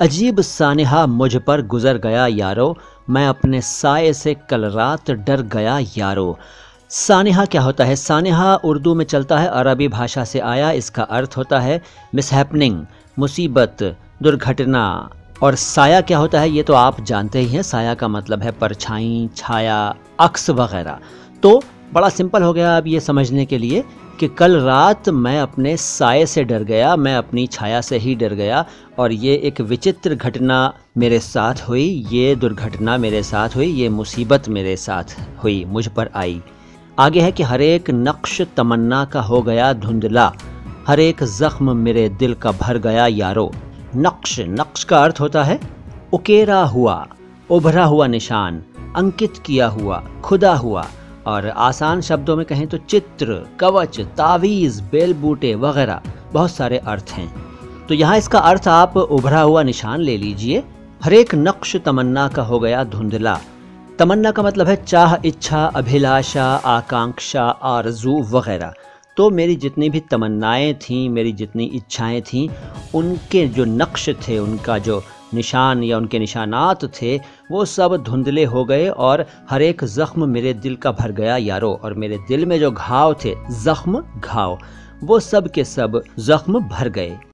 अजीब सानिहा मुझ पर गुजर गया यारो, मैं अपने साए से कल रात डर गया यारो। सानिहा क्या होता है? सानिहा उर्दू में चलता है, अरबी भाषा से आया। इसका अर्थ होता है मिसहैपनिंग, मुसीबत, दुर्घटना। और साया क्या होता है ये तो आप जानते ही हैं। साया का मतलब है परछाई, छाया, अक्स वगैरह। तो बड़ा सिंपल हो गया अब ये समझने के लिए कि कल रात मैं अपने साए से डर गया, मैं अपनी छाया से ही डर गया और ये एक विचित्र घटना मेरे साथ हुई, ये दुर्घटना मेरे साथ हुई, ये मुसीबत मेरे साथ हुई, मुझ पर आई। आगे है कि हर एक नक्श तमन्ना का हो गया धुंधला, हर एक जख्म मेरे दिल का भर गया यारो। नक्श, नक्श का अर्थ होता है उकेरा हुआ, उभरा हुआ निशान, अंकित किया हुआ, खुदा हुआ। और आसान शब्दों में कहें तो चित्र, कवच, तावीज़, बेलबूटे वगैरह बहुत सारे अर्थ हैं। तो यहाँ इसका अर्थ आप उभरा हुआ निशान ले लीजिए। हर एक नक्श तमन्ना का हो गया धुंधला। तमन्ना का मतलब है चाह, इच्छा, अभिलाषा, आकांक्षा, आरजू वगैरह। तो मेरी जितनी भी तमन्नाएं थीं, मेरी जितनी इच्छाएं थीं, उनके जो नक्श थे, उनका जो निशान या उनके निशानात थे, वो सब धुंधले हो गए और हर एक ज़ख्म मेरे दिल का भर गया यारो। और मेरे दिल में जो घाव थे, ज़ख्म, घाव, वो सब के सब ज़ख्म भर गए।